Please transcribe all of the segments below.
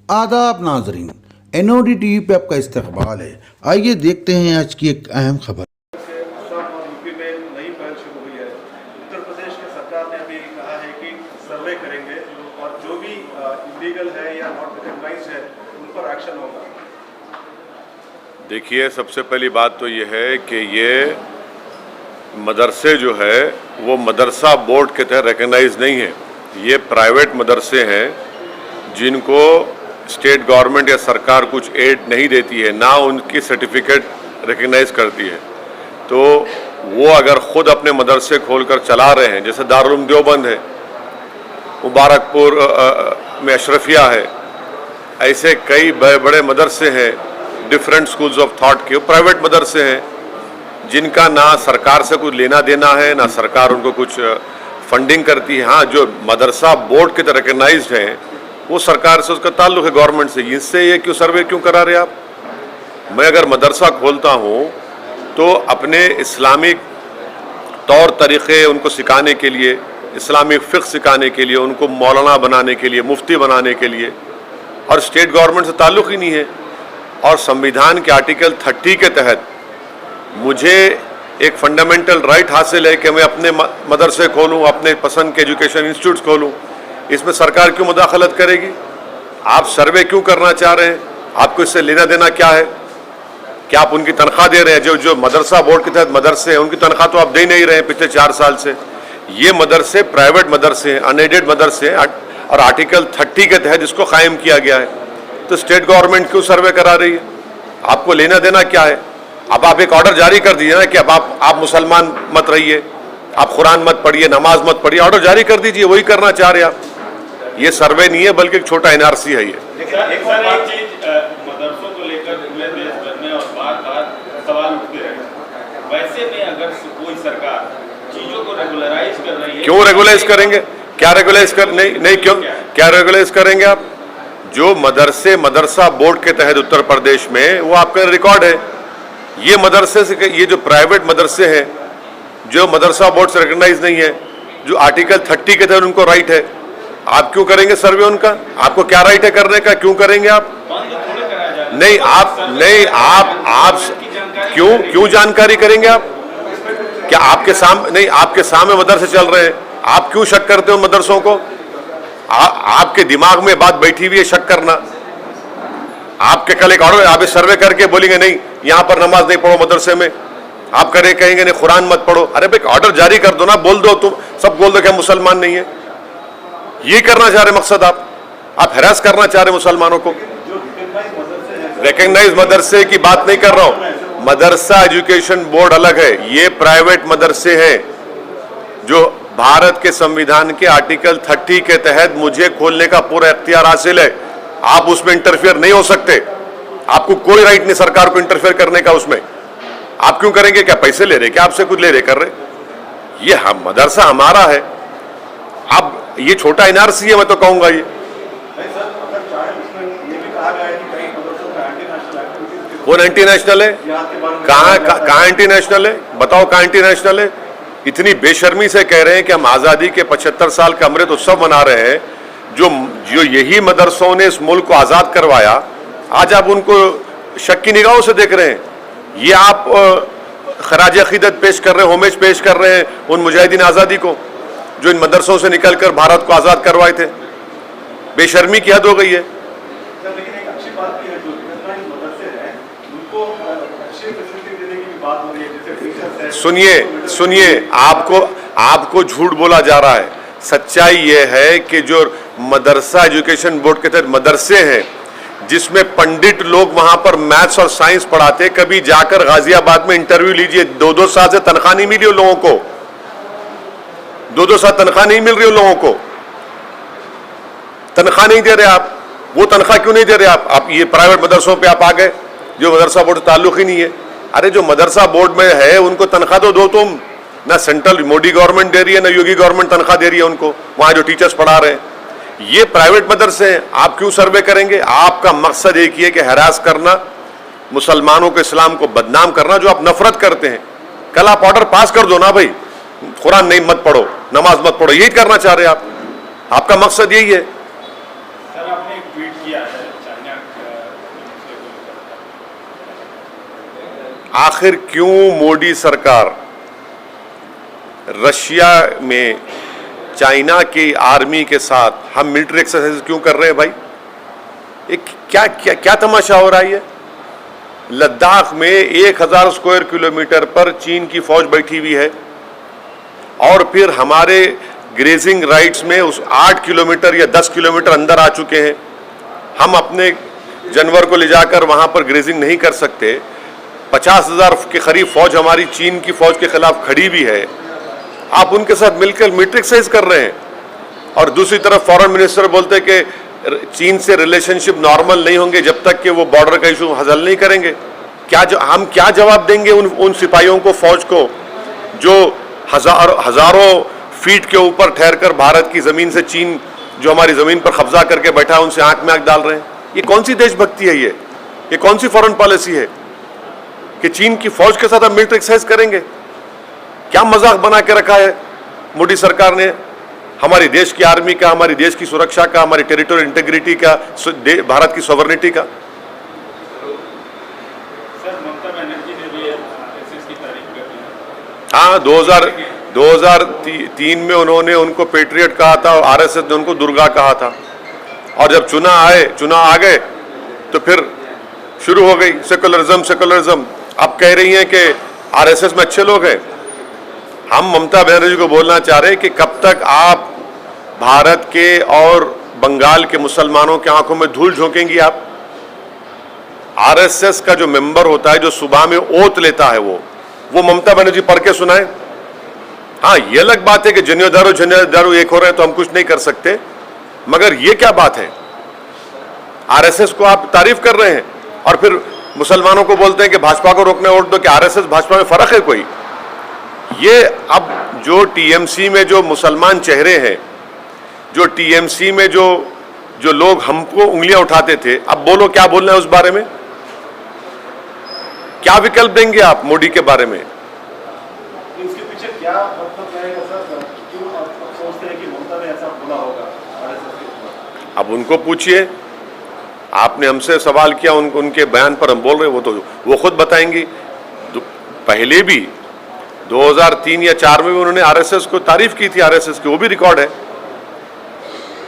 आदाब नाजरीन, NOD TV पे आपका इस्तकबाल है। आइए देखते हैं आज की एक अहम खबर। यूपी में नई पहल शुरू हुई है। उत्तर प्रदेश की सरकार ने अभी कहा है कि सर्वे करेंगे और जो भी इलीगल है या नॉट रिकॉग्नाइज्ड है उन पर एक्शन होगा। देखिए, सबसे पहली बात तो ये है कि ये मदरसे जो है वो मदरसा बोर्ड के तहत रिकॉग्नाइज नहीं है। ये प्राइवेट मदरसे हैं जिनको स्टेट गवर्नमेंट या सरकार कुछ एड नहीं देती है, ना उनकी सर्टिफिकेट रिकॉग्नाइज करती है। तो वो अगर ख़ुद अपने मदरसे खोलकर चला रहे हैं, जैसे दारुल उलूम देवबंद है, मुबारकपुर में अशरफिया है, ऐसे कई बड़े बड़े मदरसे हैं, डिफरेंट स्कूल्स ऑफ थॉट के प्राइवेट मदरसे हैं जिनका ना सरकार से कुछ लेना देना है, ना सरकार उनको कुछ फंडिंग करती है। हाँ, जो मदरसा बोर्ड के तरह रिकॉग्नाइज्ड हैं वो सरकार से, उसका ताल्लुक है गवर्नमेंट से। इससे ये क्यों सर्वे क्यों करा रहे आप? मैं अगर मदरसा खोलता हूँ तो अपने इस्लामिक तौर तरीक़े उनको सिखाने के लिए, इस्लामिक फ़िक़्ह सिखाने के लिए, उनको मौलाना बनाने के लिए, मुफ्ती बनाने के लिए, और स्टेट गवर्नमेंट से ताल्लुक़ ही नहीं है। और संविधान के आर्टिकल 30 के तहत मुझे एक फंडामेंटल राइट हासिल है कि मैं अपने मदरसे खोलूँ, अपने पसंद के एजुकेशन इंस्टीट्यूट्स खोलूँ। इसमें सरकार क्यों मुदाखलत करेगी? आप सर्वे क्यों करना चाह रहे हैं? आपको इससे लेना देना क्या है? क्या आप उनकी तनख्वाह दे रहे हैं? जो मदरसा बोर्ड के तहत मदरसे हैं उनकी तनख्वाह तो आप दे नहीं रहे हैं पिछले 4 साल से। ये मदरसे प्राइवेट मदरसे हैं, अनएडेड मदरसे हैं, और आर्टिकल 30 के तहत इसको कायम किया गया है। तो स्टेट गवर्नमेंट क्यों सर्वे करा रही है? आपको लेना देना क्या है? अब आप एक ऑर्डर जारी कर दीजिए ना कि अब आप मुसलमान मत रहिए, आप कुरान मत पढ़िए, नमाज मत पढ़िए, ऑर्डर जारी कर दीजिए। वही करना चाह रहे आप। ये सर्वे नहीं है बल्कि एक छोटा NRC है। ये एक चीज मदरसों को लेकर पूरे देश भर में और बार-बार सवाल उठते रहे। वैसे में अगर कोई सरकार चीजों को रेगुलराइज कर रही है, क्यों रेगुलाइज करेंगे? क्या रेगुलाइज कर नहीं क्यों क्या रेगुलाइज करेंगे आप? जो मदरसा बोर्ड के तहत उत्तर प्रदेश में वो आपका रिकॉर्ड है। ये मदरसे से, ये जो प्राइवेट मदरसे हैं जो मदरसा बोर्ड से रिकॉग्नाइज नहीं है, जो आर्टिकल 30 के तहत उनको राइट है, आप क्यों करेंगे सर्वे उनका? आपको क्या राइट है करने का? क्यों करेंगे आप? नहीं, आप क्यों जानकारी करेंगे आप? क्या आपके सामने नहीं, आपके सामने मदरसे चल रहे हैं, आप क्यों शक करते हो मदरसों को? आपके दिमाग में बात बैठी हुई है शक करना। आपके कल एक ऑर्डर, आप सर्वे करके बोलेंगे नहीं यहाँ पर नमाज नहीं पढ़ो मदरसे में, आप कहेंगे नहीं कुरान मत पढ़ो। अरे भाई, ऑर्डर जारी कर दो ना, बोल दो, तुम सब बोल दो कि हम मुसलमान नहीं है। ये करना चाह रहे मकसद आप हैरास करना चाह रहे मुसलमानों को। रिकॉग्नाइज मदरसे की बात नहीं कर रहा हूं, मदरसा एजुकेशन बोर्ड अलग है। ये प्राइवेट मदरसे हैं जो भारत के संविधान के आर्टिकल 30 के तहत मुझे खोलने का पूरा इख्तियार हासिल है। आप उसमें इंटरफेयर नहीं हो सकते। आपको कोई राइट नहीं सरकार को इंटरफेयर करने का उसमें। आप क्यों करेंगे? क्या पैसे ले रहे, क्या आपसे कुछ ले रहे कर रहे? ये हम मदरसा हमारा है। अब ये छोटा NRC है, मैं तो कहूंगा ये। कौन एंटी नेशनल है? कहाँ एंटी नेशनल है? बताओ कहाँ एंटी नेशनल है? इतनी बेशर्मी से कह रहे हैं कि हम आज़ादी के 75 साल का अमृत उत्सव मना रहे हैं। जो यही मदरसों ने इस मुल्क को आज़ाद करवाया, आज आप उनको शक की निगाहों से देख रहे हैं। ये आप खराज अकीदत पेश कर रहे हैं, होमेज पेश कर रहे हैं उन मुजाहिदीन आज़ादी को जो इन मदरसों से निकलकर भारत को आज़ाद करवाए थे। बेशर्मी की हद हो गई है। लेकिन एक अच्छी बात भी है, जो मदरसे हैं उनको अच्छी फैसिलिटी देने की बात हो रही है, जैसे टीचर्स हैं। सुनिए, आपको झूठ बोला जा रहा है। सच्चाई ये है कि जो मदरसा एजुकेशन बोर्ड के तहत मदरसे हैं जिसमें पंडित लोग वहां पर मैथ्स और साइंस पढ़ाते, कभी जाकर गाजियाबाद में इंटरव्यू लीजिए, 2-2 साल से तनख्वाह नहीं मिली उन लोगों को, 2-2 साल तनख्वाह नहीं मिल रही उन लोगों को। तनख्वाह नहीं दे रहे आप। वो तनख्वाह क्यों नहीं दे रहे आप? ये प्राइवेट मदरसों पे आप आ गए जो मदरसा बोर्ड से ताल्लुक ही नहीं है। अरे जो मदरसा बोर्ड में है उनको तनख्वाह तो दो तुम। ना सेंट्रल मोदी गवर्नमेंट दे रही है, ना योगी गवर्नमेंट तनख्वाह दे रही है उनको, वहां जो टीचर्स पढ़ा रहे हैं। ये प्राइवेट मदरसे हैं, आप क्यों सर्वे करेंगे? आपका मकसद एक ही है कि हरास करना, मुसलमानों को, इस्लाम को बदनाम करना, जो आप नफरत करते हैं। कल आप ऑर्डर पास कर दो ना भाई, कुरान नहीं मत पढ़ो, नमाज मत पढ़ो, यही करना चाह रहे हैं आप। आपका मकसद यही है। सर, आपने एक ट्वीट किया है आखिर क्यों मोदी सरकार रशिया में चाइना की आर्मी के साथ हम मिलिट्री एक्सरसाइज क्यों कर रहे हैं भाई? ये क्या क्या क्या तमाशा हो रहा है? लद्दाख में 1000 स्क्वायर किलोमीटर पर चीन की फौज बैठी हुई है और फिर हमारे ग्रेजिंग राइट्स में उस 8 किलोमीटर या 10 किलोमीटर अंदर आ चुके हैं। हम अपने जानवर को ले जाकर वहां पर ग्रेजिंग नहीं कर सकते। 50,000 के करीब फौज हमारी चीन की फौज के खिलाफ खड़ी भी है। आप उनके साथ मिलकर मिलिट्री एक्सरसाइज कर रहे हैं और दूसरी तरफ फॉरेन मिनिस्टर बोलते हैं कि चीन से रिलेशनशिप नॉर्मल नहीं होंगे जब तक कि वो बॉर्डर का इशू हल नहीं करेंगे। हम क्या जवाब देंगे उन सिपाहियों को, फौज को, जो हजारों फीट के ऊपर ठहरकर भारत की जमीन से चीन जो हमारी जमीन पर कब्जा करके बैठा है उनसे आंख में आंख डाल रहे हैं? ये कौन सी देशभक्ति है? ये कौन सी फॉरेन पॉलिसी है कि चीन की फौज के साथ हम मिलिट्री एक्सरसाइज करेंगे? क्या मजाक बना के रखा है मोदी सरकार ने हमारी देश की आर्मी का, हमारी देश की सुरक्षा का, हमारी टेरिटोरियल इंटीग्रिटी का, भारत की सॉवरेनिटी का। सर, ममता बनर्जी ने भी आरएसएस की तारीफ कर दी। हाँ, 2003 में उन्होंने उनको पेट्रियट कहा था और आरएसएस ने उनको दुर्गा कहा था और जब चुनाव आ गए तो फिर शुरू हो गई सेकुलरिज्म। अब कह रही हैं कि आरएसएस में अच्छे लोग हैं। हम ममता बनर्जी को बोलना चाह रहे हैं कि कब तक आप भारत के और बंगाल के मुसलमानों की आंखों में धूल झोंकेंगी? आप आरएसएस का जो मेंबर होता है, जो सुबह में ओथ लेता है, वो ममता बनर्जी पढ़ के सुनाए। हाँ, ये अलग बात है कि जनियादारू एक हो रहे हैं तो हम कुछ नहीं कर सकते, मगर ये क्या बात है? आरएसएस को आप तारीफ कर रहे हैं और फिर मुसलमानों को बोलते हैं कि भाजपा को रोकने वोट दो। कि आरएसएस भाजपा में फर्क है कोई? ये अब जो टीएमसी में जो मुसलमान चेहरे हैं, जो टीएमसी में जो लोग हमको उंगलियां उठाते थे, अब बोलो क्या बोलना है उस बारे में? क्या विकल्प देंगे आप मोदी के बारे में? इसके पीछे क्या मतलब रहेगा सर? क्यों आप सोचते हैं कि ममता ने ऐसा बोला होगा आरएसएस के ऊपर? अब उनको पूछिए। आपने हमसे सवाल किया, उनके बयान पर हम बोल रहे हैं, वो खुद बताएंगी। पहले भी 2003 या 4 में भी उन्होंने आरएसएस को तारीफ की थी, आरएसएस की, वो भी रिकॉर्ड है।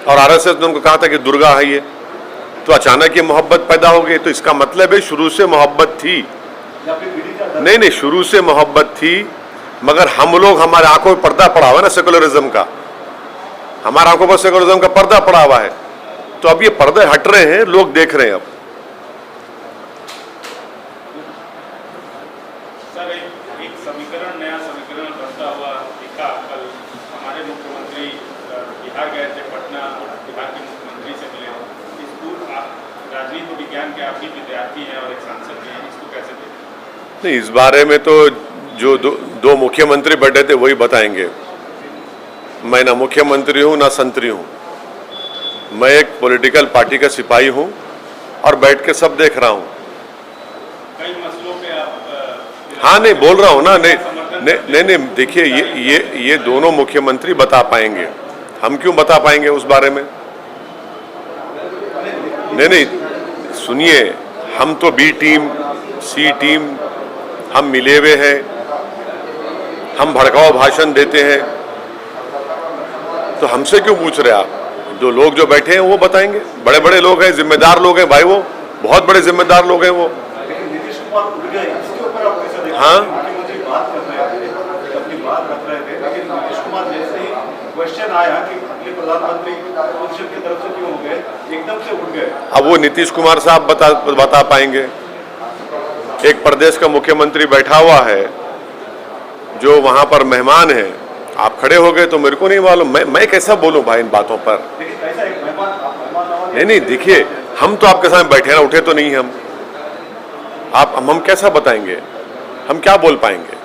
और आरएसएस ने उनको कहा था कि दुर्गा है ये। तो अचानक ये मोहब्बत पैदा हो गई, तो इसका मतलब है शुरू से मोहब्बत थी। नहीं, शुरू से मोहब्बत थी, मगर हम लोग, हमारे आंखों में पर्दा पड़ा हुआ है ना सेकुलरिज्म का, हमारे आंखों पर सेकुलरिज्म का पर्दा पड़ा हुआ है। तो अब ये पर्दे हट रहे हैं, लोग देख रहे हैं अब। सर, एक नया समीकरण बनता हुआ दिखा कल। हमारे मुख्यमंत्री बिहार गए थे, पटना, और बिहार के मुख्यमंत्री से मिले। इस पूर्व आप राजनीति विज्ञान के आप भी विद्यार्थी हैं और एक सांसद भी हैं, इसको कैसे देखें? नहीं, इस बारे में तो जो दो मुख्यमंत्री बैठे थे वही बताएंगे। मैं ना मुख्यमंत्री हूं ना संतरी हूं। मैं एक पॉलिटिकल पार्टी का सिपाही हूं और बैठ के सब देख रहा हूं। कई मसलों पे आप हाँ, नहीं बोल रहा हूं ना। नहीं, देखिए, ये दोनों मुख्यमंत्री बता पाएंगे, हम क्यों बता पाएंगे उस बारे में? नहीं, सुनिए, हम तो बी टीम, सी टीम, हम मिले हुए हैं, हम भड़काऊ भाषण देते हैं, तो हमसे क्यों पूछ रहे आप? जो लोग जो बैठे हैं वो बताएंगे। बड़े बड़े लोग हैं, जिम्मेदार लोग हैं भाई, वो बहुत बड़े जिम्मेदार लोग हैं वो। नीतीश कुमार उठ गए, इसके ऊपर आप कैसे देखते हैं? हाँ, मुख्यमंत्री बात कर रहे थे, अपनी बात रख रहे थे, लेकिन नीतीश कुमार जैसे ही क्वेश्चन आया कि अगले प्रधानमंत्री अपोजिशन की तरफ से क्यों हो गए, एकदम से उठ गए। अब वो नीतीश कुमार साहब बता पाएंगे। एक प्रदेश का मुख्यमंत्री बैठा हुआ है जो वहां पर मेहमान है, आप खड़े हो गए तो मेरे को नहीं मालूम, मैं कैसा बोलूं भाई इन बातों पर? नहीं, देखिए, हम तो आपके सामने बैठे ना, उठे तो नहीं हम। हम कैसा बताएंगे? हम क्या बोल पाएंगे?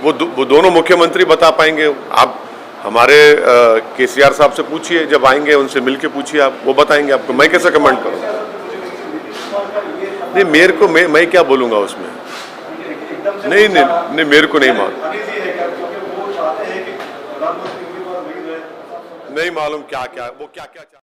वो दोनों मुख्यमंत्री बता पाएंगे। आप हमारे केसीआर साहब से पूछिए, जब आएंगे उनसे मिलके पूछिए, आप वो बताएंगे आपको। मैं कैसे कमेंट करूं? नहीं, मेरे को मैं क्या बोलूंगा उसमें? नहीं, मेरे को नहीं मालूम। नहीं मालूम क्या वो क्या